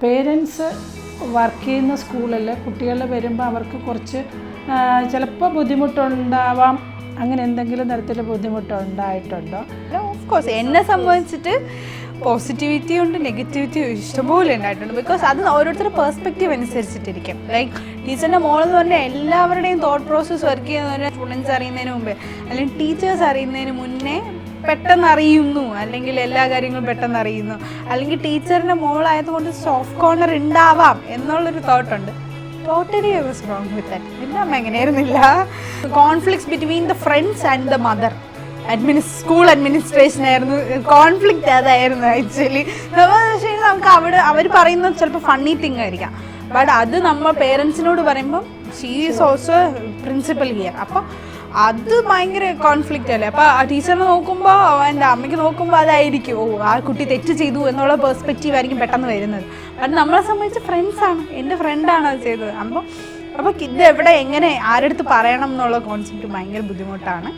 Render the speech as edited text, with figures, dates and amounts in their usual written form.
Parents work ചെയ്യുന്ന സ്കൂളിൽ കുട്ടികൾ വരുമ്പോൾ അവർക്ക് കുറച്ച് ചിലപ്പോൾ ബുദ്ധിമുട്ടുണ്ടാവാം. അങ്ങനെ എന്തെങ്കിലും തരത്തിൽ ബുദ്ധിമുട്ടുണ്ടായിട്ടുണ്ടോ? ഓഫ് കോഴ്സ് എന്നെ സംബന്ധിച്ചിട്ട് പോസിറ്റിവിറ്റി ഉണ്ട് നെഗറ്റിവിറ്റി ഇഷ്ടംപോലെ ഉണ്ടായിട്ടുണ്ട്. ബിക്കോസ് അത് ഓരോരുത്തരുടെ പെർസ്പെക്റ്റീവ് അനുസരിച്ചിട്ടിരിക്കും. ലൈക്ക് ടീച്ചറിൻ്റെ മോളെന്ന് പറഞ്ഞാൽ എല്ലാവരുടെയും തോട്ട് പ്രോസസ്സ് വർക്ക് ചെയ്യുന്ന പറഞ്ഞാൽ സ്റ്റുഡൻസ് അറിയുന്നതിന് മുമ്പേ അല്ലെങ്കിൽ ടീച്ചേഴ്സ് അറിയുന്നതിന് മുന്നേ പെട്ടെന്ന് അറിയുന്നു, അല്ലെങ്കിൽ എല്ലാ കാര്യങ്ങളും പെട്ടെന്ന് അറിയുന്നു, അല്ലെങ്കിൽ ടീച്ചറിൻ്റെ മോളായതുകൊണ്ട് സോഫ്റ്റ് കോർണർ ഉണ്ടാവാം എന്നുള്ളൊരു തോട്ടുണ്ട്. Totally I was wrong with that. പിന്നെ അമ്മ എങ്ങനെയായിരുന്നില്ല. Conflicts between the friends and the mother. School administration ആയിരുന്നു കോൺഫ്ലിക്റ്റ്. അതായിരുന്നു ആക്ച്വലി. നമുക്ക് അവിടെ അവർ പറയുന്നത് ചിലപ്പോൾ ഫണ്ണി തിങ് ആയിരിക്കാം, ബട്ട് അത് നമ്മൾ പേരൻസിനോട് പറയുമ്പം she is also principal here. അപ്പോൾ അത് ഭയങ്കര കോൺഫ്ലിക്റ്റ് അല്ലേ. അപ്പോൾ ആ ടീച്ചറിനെ നോക്കുമ്പോൾ എൻ്റെ അമ്മയ്ക്ക് നോക്കുമ്പോൾ അതായിരിക്കും, ഓ ആ കുട്ടി തെറ്റ് ചെയ്തു എന്നുള്ള പെർസ്പെക്റ്റീവ് ആയിരിക്കും പെട്ടെന്ന് വരുന്നത്. ബട്ട് നമ്മളെ സംബന്ധിച്ച് ഫ്രണ്ട്സാണ്, എൻ്റെ ഫ്രണ്ടാണ് അത് ചെയ്തത്. അപ്പോൾ ഇത് എവിടെ എങ്ങനെ ആരെടുത്ത് പറയണം എന്നുള്ള കോൺസെപ്റ്റ് ഭയങ്കര ബുദ്ധിമുട്ടാണ്.